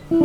Hey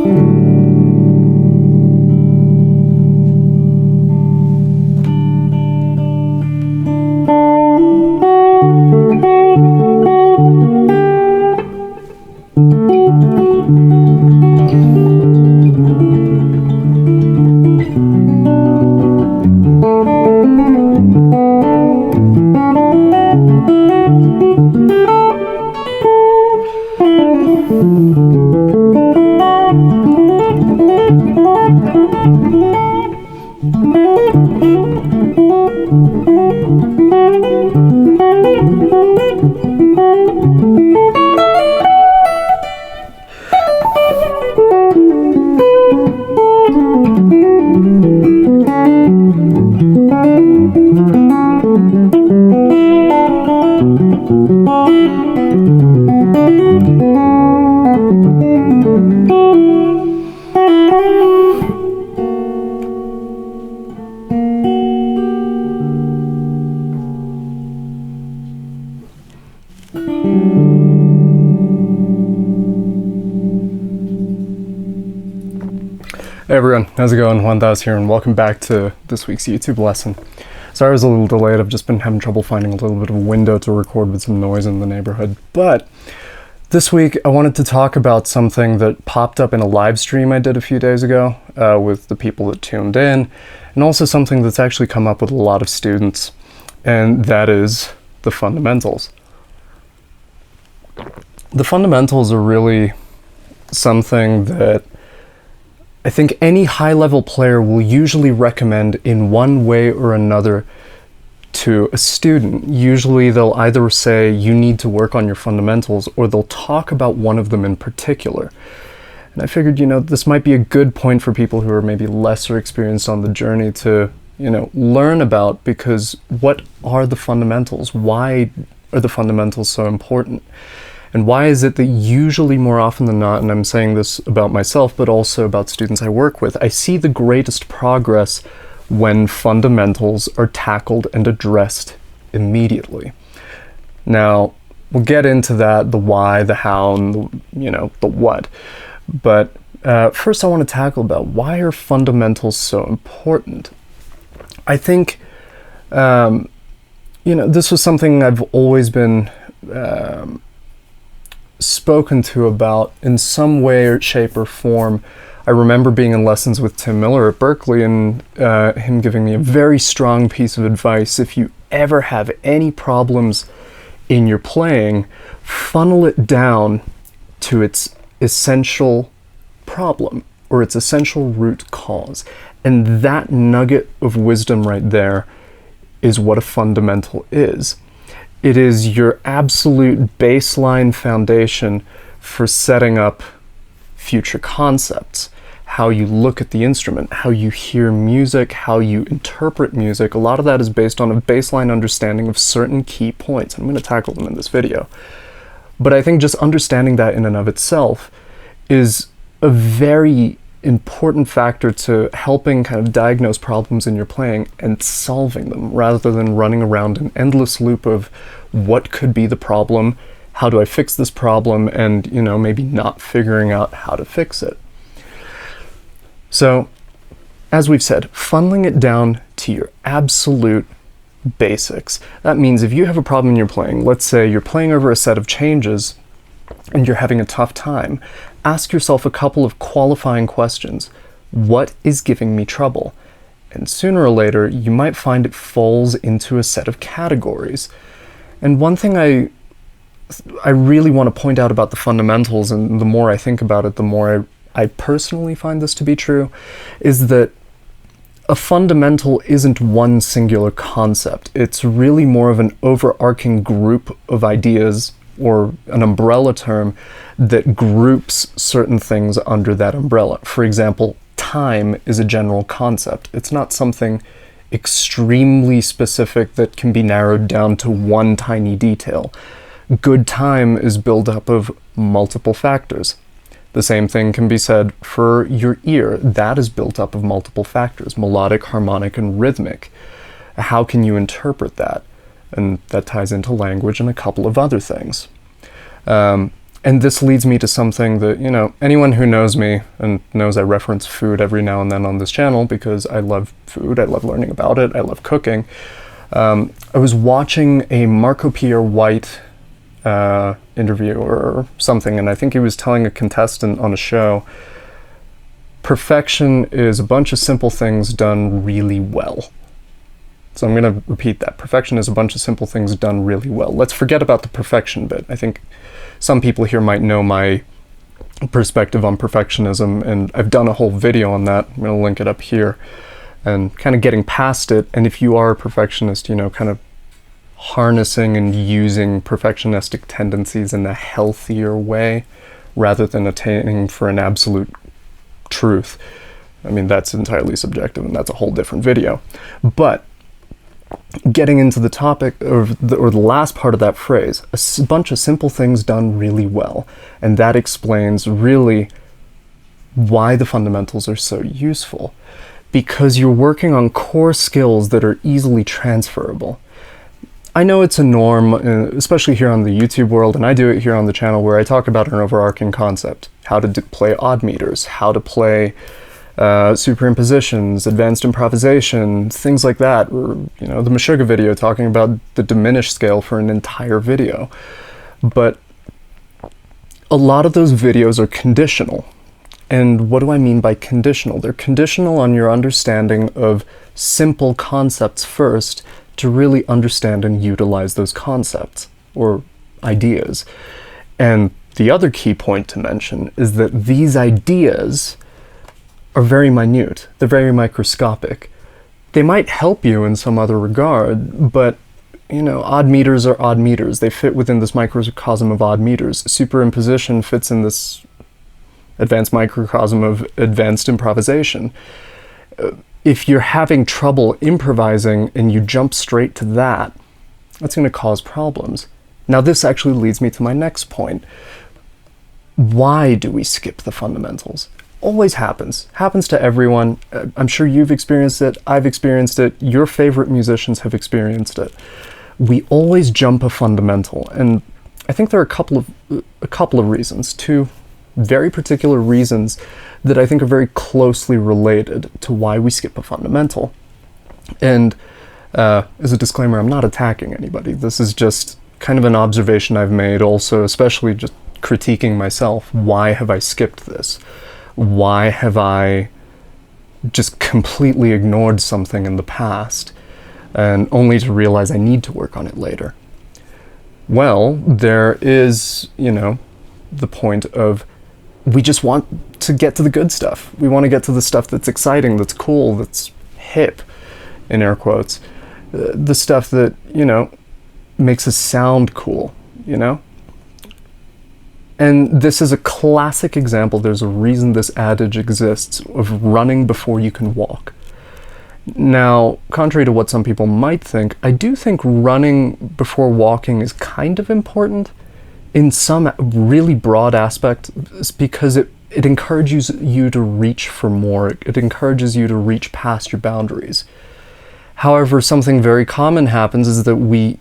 everyone, how's it going? Juan Dhas here, and welcome back to this week's YouTube lesson. Sorry I was a little delayed. I've just been having trouble finding a little bit of a window to record with some noise in the neighborhood. But this week I wanted to talk about something that popped up in a live stream I did a few days ago with the people that tuned in, and also something that's actually come up with a lot of students, and that is the fundamentals. The fundamentals are really something that I think any high-level player will usually recommend in one way or another to a student. Usually they'll either say you need to work on your fundamentals, or they'll talk about one of them in particular. And I figured, this might be a good point for people who are maybe lesser experienced on the journey to, learn about, because what are the fundamentals? Why are the fundamentals so important? And why is it that usually more often than not, and I'm saying this about myself, but also about students I work with, I see the greatest progress when fundamentals are tackled and addressed immediately. Now, we'll get into that, the why, the how, and the what. But first I want to tackle about why are fundamentals so important? I think, this was something I've always been spoken to about in some way or shape or form. I remember being in lessons with Tim Miller at Berkeley, and him giving me a very strong piece of advice. If you ever have any problems in your playing, funnel it down to its essential problem or its essential root cause. And that nugget of wisdom right there is what a fundamental is. It is your absolute baseline foundation for setting up future concepts. How you look at the instrument, how you hear music, how you interpret music. A lot of that is based on a baseline understanding of certain key points. I'm going to tackle them in this video. But I think just understanding that in and of itself is a very important factor to helping kind of diagnose problems in your playing and solving them, rather than running around an endless loop of what could be the problem, how do I fix this problem, and maybe not figuring out how to fix it. So, as we've said, funneling it down to your absolute basics. That means if you have a problem in your playing, let's say you're playing over a set of changes and you're having a tough time, ask yourself a couple of qualifying questions. What is giving me trouble? And sooner or later, you might find it falls into a set of categories. And one thing I really want to point out about the fundamentals, and the more I think about it, the more I personally find this to be true, is that a fundamental isn't one singular concept. It's really more of an overarching group of ideas, or an umbrella term that groups certain things under that umbrella. For example, time is a general concept. It's not something extremely specific that can be narrowed down to one tiny detail. Good time is built up of multiple factors. The same thing can be said for your ear. That is built up of multiple factors: melodic, harmonic, and rhythmic. How can you interpret that? And that ties into language and a couple of other things. And this leads me to something that, you know, anyone who knows me and knows I reference food every now and then on this channel because I love food, I love learning about it, I love cooking. I was watching a Marco Pierre White interview or something, and I think he was telling a contestant on a show, perfection is a bunch of simple things done really well. So I'm going to repeat that. Perfection is a bunch of simple things done really well. Let's forget about the perfection bit. I think some people here might know my perspective on perfectionism, and I've done a whole video on that. I'm going to link it up here. And kind of getting past it, and if you are a perfectionist, you know, kind of harnessing and using perfectionistic tendencies in a healthier way rather than attaining for an absolute truth. I mean, that's entirely subjective, and that's a whole different video. But getting into the topic, or the last part of that phrase, a bunch of simple things done really well. And that explains really why the fundamentals are so useful. Because you're working on core skills that are easily transferable. I know it's a norm, especially here on the YouTube world, and I do it here on the channel, where I talk about an overarching concept. How to play odd meters, how to play superimpositions, advanced improvisation, things like that. Or, you know, the Meshuggah video talking about the diminished scale for an entire video. But a lot of those videos are conditional. And what do I mean by conditional? They're conditional on your understanding of simple concepts first to really understand and utilize those concepts or ideas. And the other key point to mention is that these ideas are very minute. They're very microscopic. They might help you in some other regard, but, you know, odd meters are odd meters. They fit within this microcosm of odd meters. Superimposition fits in this advanced microcosm of advanced improvisation. If you're having trouble improvising and you jump straight to that, that's going to cause problems. Now, this actually leads me to my next point. Why do we skip the fundamentals? Always happens. Happens to everyone. I'm sure you've experienced it. I've experienced it. Your favorite musicians have experienced it. We always jump a fundamental, and I think there are a couple of reasons. Two very particular reasons that I think are very closely related to why we skip a fundamental. And as a disclaimer, I'm not attacking anybody. This is just kind of an observation I've made, also especially just critiquing myself. Why have I skipped this? Why have I just completely ignored something in the past, and only to realize I need to work on it later? Well, there is, you know, the point of we just want to get to the good stuff. We want to get to the stuff that's exciting, that's cool, that's hip, in air quotes. The stuff that, you know, makes us sound cool, you know? And this is a classic example. There's a reason this adage exists of running before you can walk. Now, contrary to what some people might think, I do think running before walking is kind of important in some really broad aspect, because it encourages you to reach for more. It encourages you to reach past your boundaries. However, something very common happens is that we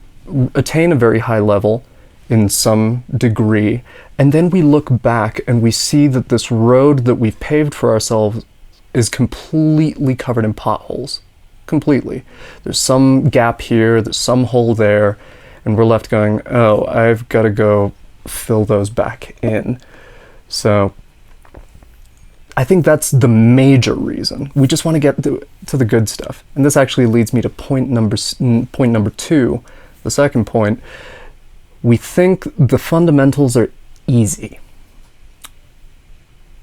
attain a very high level in some degree, and then we look back and we see that this road that we've paved for ourselves is completely covered in potholes. Completely. There's some gap here, there's some hole there, and we're left going, oh, I've got to go fill those back in. So I think that's the major reason. We just want to get to the good stuff. And this actually leads me to point number two, the second point. We think the fundamentals are easy.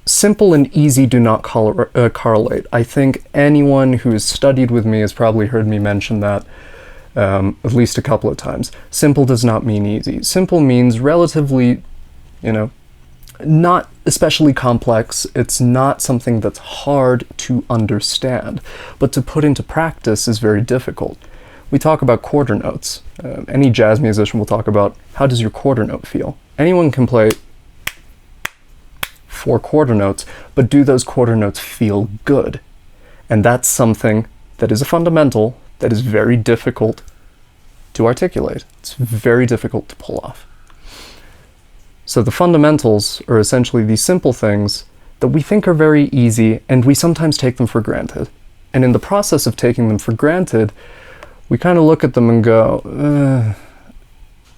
Simple and easy do not correlate. I think anyone who has studied with me has probably heard me mention that at least a couple of times. Simple does not mean easy. Simple means relatively, you know, not especially complex. It's not something that's hard to understand, but to put into practice is very difficult. We talk about quarter notes. Any jazz musician will talk about, how does your quarter note feel? Anyone can play 4 quarter notes, but do those quarter notes feel good? And that's something that is a fundamental that is very difficult to articulate. It's very difficult to pull off. So the fundamentals are essentially these simple things that we think are very easy, and we sometimes take them for granted. And in the process of taking them for granted, we kind of look at them and go,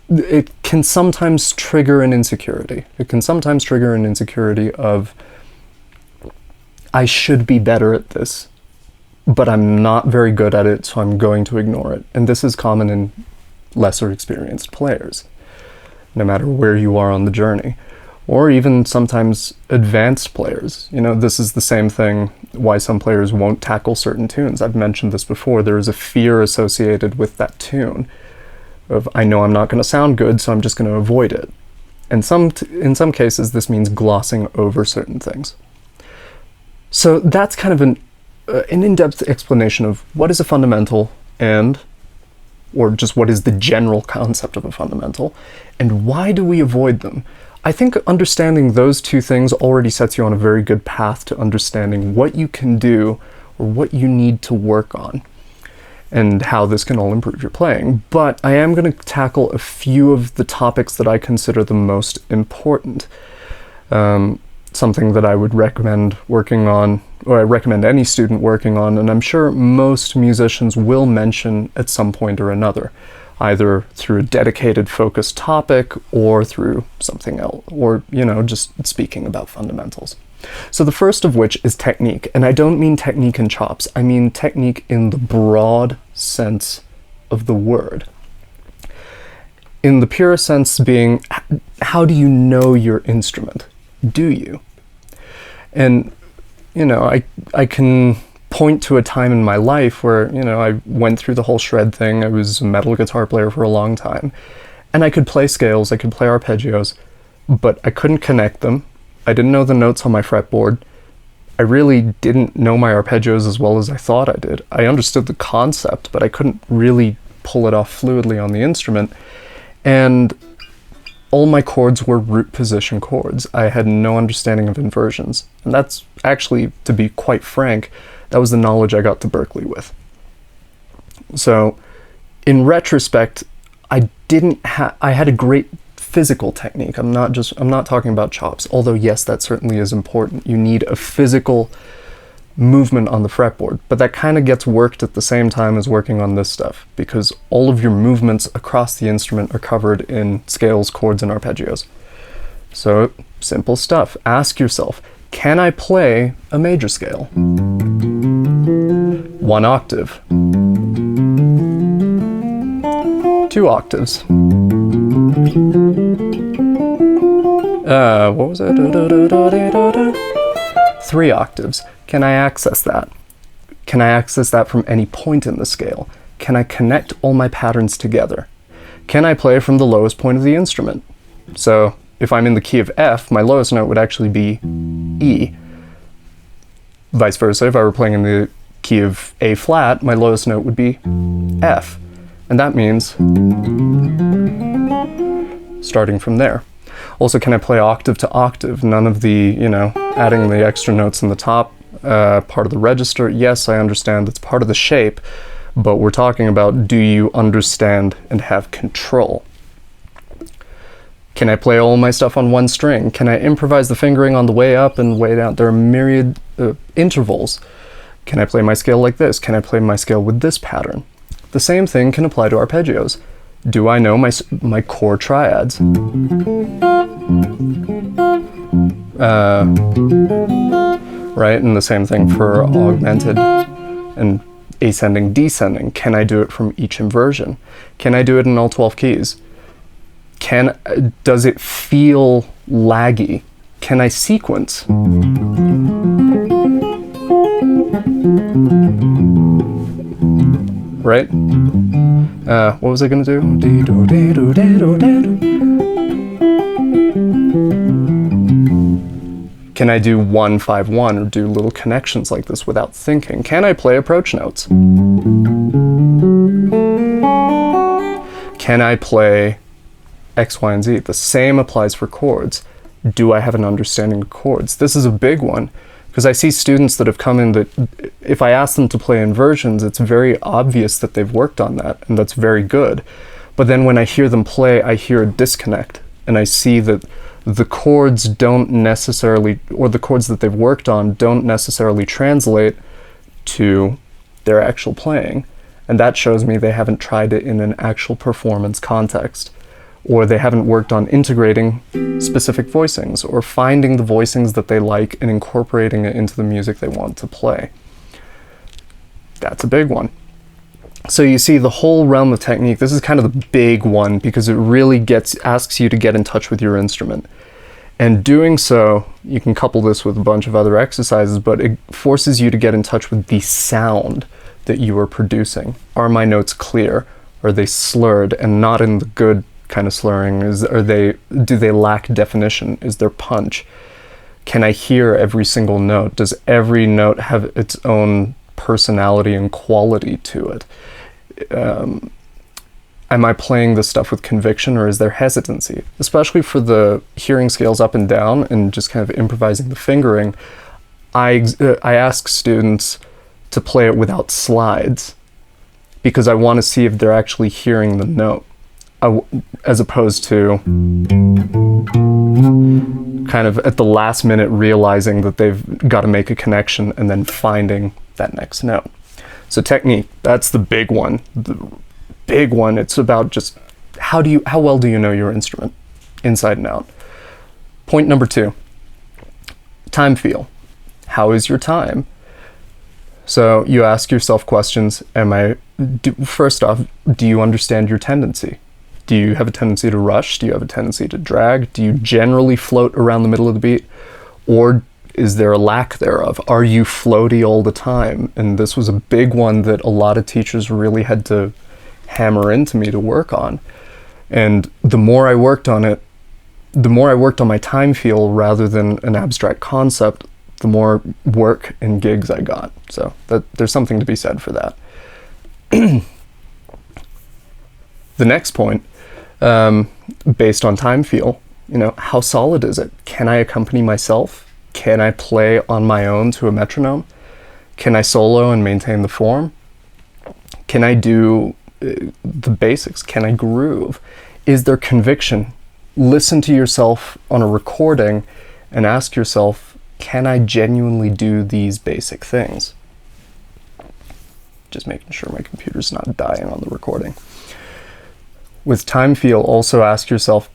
it can sometimes trigger an insecurity. It can sometimes trigger an insecurity of, I should be better at this, but I'm not very good at it, so I'm going to ignore it. And this is common in lesser experienced players, no matter where you are on the journey. Or even sometimes advanced players. You know, this is the same thing why some players won't tackle certain tunes. I've mentioned this before. There is a fear associated with that tune of, I know I'm not going to sound good, so I'm just going to avoid it. And in some cases, this means glossing over certain things. So that's kind of an in-depth explanation of what is a fundamental or just what is the general concept of a fundamental, and why do we avoid them? I think understanding those two things already sets you on a very good path to understanding what you can do or what you need to work on and how this can all improve your playing. But I am going to tackle a few of the topics that I consider the most important. Something that I would recommend working on, or I recommend any student working on, and I'm sure most musicians will mention at some point or another, either through a dedicated focused topic or through something else, or, you know, just speaking about fundamentals. So the first of which is technique, and I don't mean technique in chops, I mean technique in the broad sense of the word. In the purest sense being, how do you know your instrument? Do you? And, you know, I can point to a time in my life where, you know, I went through the whole shred thing. I was a metal guitar player for a long time, and I could play scales, I could play arpeggios, but I couldn't connect them. I didn't know the notes on my fretboard. I really didn't know my arpeggios as well as I thought I did. I understood the concept, but I couldn't really pull it off fluidly on the instrument. And all my chords were root position chords. I had no understanding of inversions. And that's actually, to be quite frank, that was the knowledge I got to Berklee with. So, in retrospect, I had a great physical technique. I'm not talking about chops, although yes, that certainly is important. You need a physical movement on the fretboard, but that kind of gets worked at the same time as working on this stuff, because all of your movements across the instrument are covered in scales, chords, and arpeggios. So, simple stuff. Ask yourself, can I play a major scale? 1 octave. 2 octaves. What was it? 3 octaves. Can I access that? Can I access that from any point in the scale? Can I connect all my patterns together? Can I play from the lowest point of the instrument? So, if I'm in the key of F, my lowest note would actually be E. Vice versa, if I were playing in the key of A flat, my lowest note would be F. And that means starting from there. Also, can I play octave to octave? None of the, you know, adding the extra notes in the top part of the register. Yes, I understand that's part of the shape, but we're talking about, do you understand and have control? Can I play all my stuff on one string? Can I improvise the fingering on the way up and way down? There are myriad intervals. Can I play my scale like this? Can I play my scale with this pattern? The same thing can apply to arpeggios. Do I know my core triads? Right, and the same thing for augmented and ascending, descending. Can I do it from each inversion? Can I do it in all 12 keys? Does it feel laggy? Can I sequence? Right? What was I gonna do? Can I do 1-5-1 or do little connections like this without thinking? Can I play approach notes? Can I play X, Y, and Z? The same applies for chords. Do I have an understanding of chords? This is a big one, because I see students that have come in that, if I ask them to play inversions, it's very obvious that they've worked on that, and that's very good. But then when I hear them play, I hear a disconnect, and I see that the chords don't necessarily, or the chords that they've worked on don't necessarily translate to their actual playing. And that shows me they haven't tried it in an actual performance context, or they haven't worked on integrating specific voicings or finding the voicings that they like and incorporating it into the music they want to play. That's a big one. So you see, the whole realm of technique, this is kind of the big one because it really asks you to get in touch with your instrument. And doing so, you can couple this with a bunch of other exercises, but it forces you to get in touch with the sound that you are producing. Are my notes clear? Are they slurred and not in the good kind of slurring? Do they lack definition? Is there punch? Can I hear every single note? Does every note have its own personality and quality to it? Am I playing this stuff with conviction, or is there hesitancy? Especially for the hearing scales up and down and just kind of improvising the fingering, I ask students to play it without slides because I want to see if they're actually hearing the note, as opposed to kind of at the last minute realizing that they've got to make a connection and then finding that next note. So technique, that's the big one. The big one, it's about just how well do you know your instrument inside and out. Point number 2, time feel. How is your time? So you ask yourself questions. First off, do you understand your tendency? Do you have a tendency to rush? Do you have a tendency to drag? Do you generally float around the middle of the beat? Or is there a lack thereof? Are you floaty all the time? And this was a big one that a lot of teachers really had to hammer into me to work on. And the more I worked on it, the more I worked on my time feel rather than an abstract concept, the more work and gigs I got. So there's something to be said for that. The next point, based on time feel, how solid is it? Can I accompany myself? Can I play on my own to a metronome? Can I solo and maintain the form? Can I do the basics? Can I groove? Is there conviction? Listen to yourself on a recording and ask yourself, can I genuinely do these basic things? Just making sure my computer's not dying on the recording. With time feel, also ask yourself,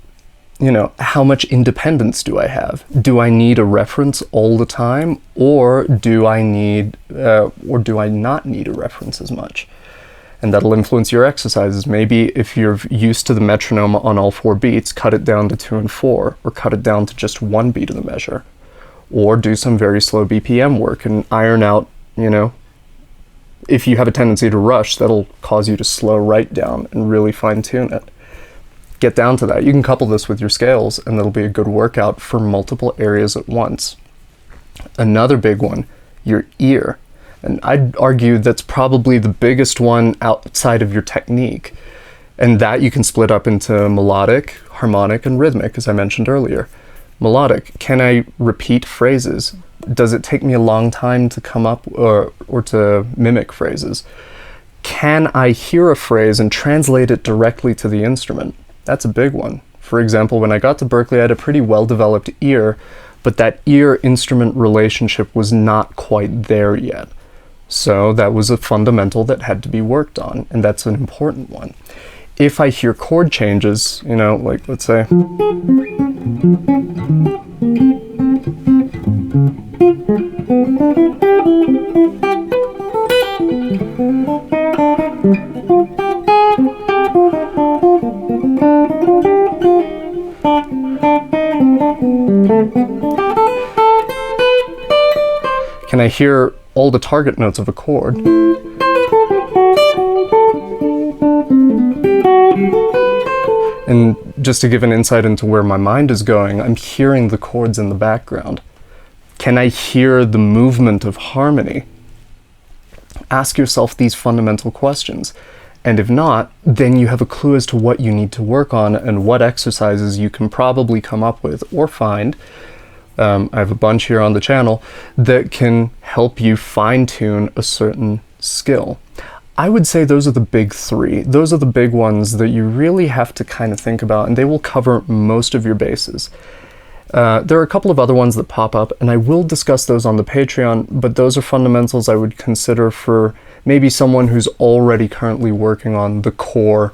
how much independence do I have? Do I need a reference all the time, or do I not need a reference as much? And that'll influence your exercises. Maybe if you're used to the metronome on all 4 beats, cut it down to 2 and 4, or cut it down to just 1 beat of the measure. Or do some very slow BPM work and iron out, if you have a tendency to rush, that'll cause you to slow right down and really fine tune it. Get down to that. You can couple this with your scales and that'll be a good workout for multiple areas at once. Another big one, your ear. And I'd argue that's probably the biggest one outside of your technique. And that you can split up into melodic, harmonic, and rhythmic, as I mentioned earlier. Melodic, can I repeat phrases? Does it take me a long time to come up or to mimic phrases? Can I hear a phrase and translate it directly to the instrument? That's a big one. For example, when I got to Berklee, I had a pretty well-developed ear, but that ear-instrument relationship was not quite there yet. So that was a fundamental that had to be worked on, and that's an important one. If I hear chord changes, like let's say, can I hear all the target notes of a chord? And just to give an insight into where my mind is going, I'm hearing the chords in the background. Can I hear the movement of harmony? Ask yourself these fundamental questions. And if not, then you have a clue as to what you need to work on and what exercises you can probably come up with or find. I have a bunch here on the channel that can help you fine-tune a certain skill. I would say those are the big 3. Those are the big ones that you really have to kind of think about, and they will cover most of your bases. There are a couple of other ones that pop up, and I will discuss those on the Patreon, but those are fundamentals I would consider for maybe someone who's already currently working on the core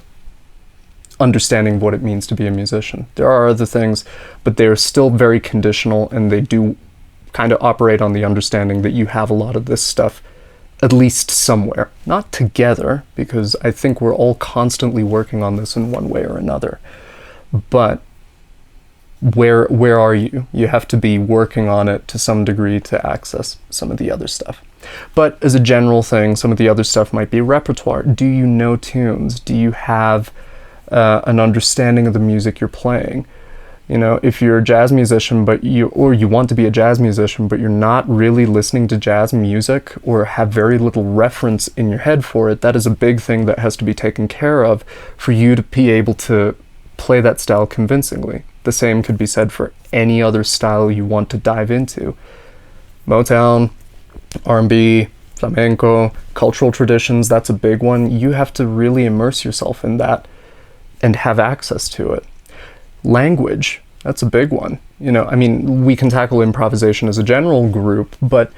understanding of what it means to be a musician. There are other things, but they are still very conditional, and they do kind of operate on the understanding that you have a lot of this stuff at least somewhere. Not together, because I think we're all constantly working on this in one way or another. But where are you? You have to be working on it to some degree to access some of the other stuff. But as a general thing, some of the other stuff might be repertoire. Do you know tunes? Do you have an understanding of the music you're playing? You know, if you're a jazz musician, or you want to be a jazz musician, but you're not really listening to jazz music or have very little reference in your head for it, that is a big thing that has to be taken care of for you to be able to play that style convincingly. The same could be said for any other style you want to dive into. Motown, R&B, flamenco, cultural traditions, that's a big one. You have to really immerse yourself in that and have access to it. Language, that's a big one. You know, I mean, we can tackle improvisation as a general group, but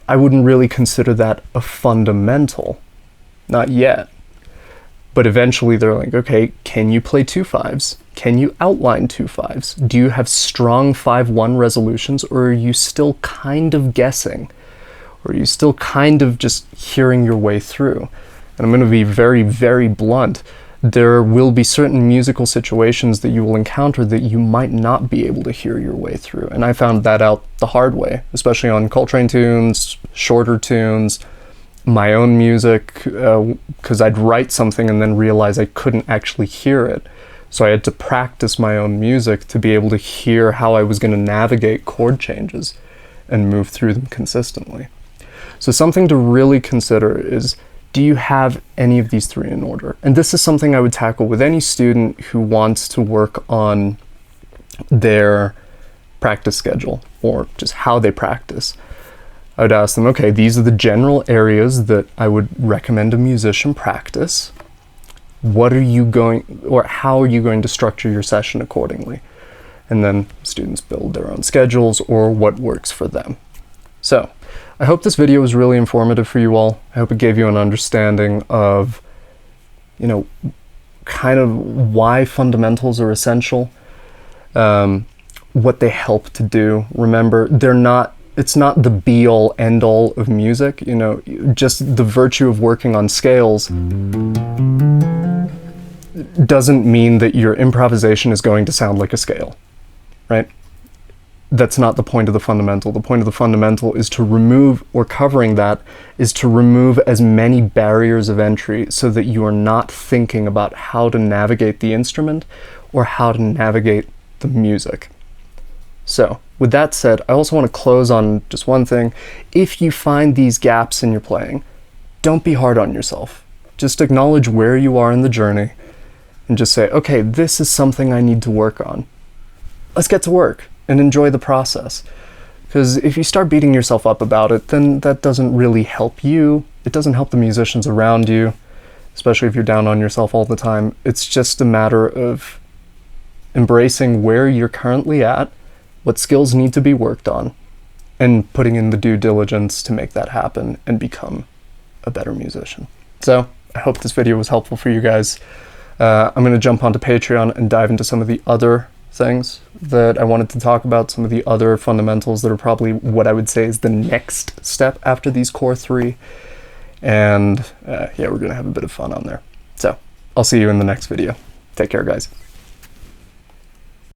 I wouldn't really consider that a fundamental. Not yet. But eventually they're like, okay, can you play 2/5s? Can you outline 2/5s? Do you have strong 5/1 resolutions, or are you still kind of guessing? Or are you still kind of just hearing your way through? And I'm going to be very, very blunt. There will be certain musical situations that you will encounter that you might not be able to hear your way through. And I found that out the hard way, especially on Coltrane tunes, shorter tunes, my own music, because I'd write something and then realize I couldn't actually hear it. So I had to practice my own music to be able to hear how I was going to navigate chord changes and move through them consistently. So something to really consider is, do you have any of these three in order? And this is something I would tackle with any student who wants to work on their practice schedule or just how they practice. I would ask them, okay, these are the general areas that I would recommend a musician practice. What are you going, or how are you going to structure your session accordingly? And then students build their own schedules or what works for them. So I hope this video was really informative for you all. I hope it gave you an understanding of, you know, kind of why fundamentals are essential, what they help to do. Remember, it's not the be-all, end-all of music. You know, just the virtue of working on scales doesn't mean that your improvisation is going to sound like a scale, right? That's not the point of the fundamental. The point of the fundamental is to remove, or covering that, is to remove as many barriers of entry so that you are not thinking about how to navigate the instrument or how to navigate the music. So, with that said, I also want to close on just one thing. If you find these gaps in your playing, don't be hard on yourself. Just acknowledge where you are in the journey and just say, okay, this is something I need to work on. Let's get to work and enjoy the process. Because if you start beating yourself up about it, then that doesn't really help you. It doesn't help the musicians around you, especially if you're down on yourself all the time. It's just a matter of embracing where you're currently at, what skills need to be worked on, and putting in the due diligence to make that happen and become a better musician. So I hope this video was helpful for you guys. I'm going to jump onto Patreon and dive into some of the other things that I wanted to talk about, some of the other fundamentals that are probably what I would say is the next step after these core three. And yeah, we're going to have a bit of fun on there. So I'll see you in the next video. Take care, guys.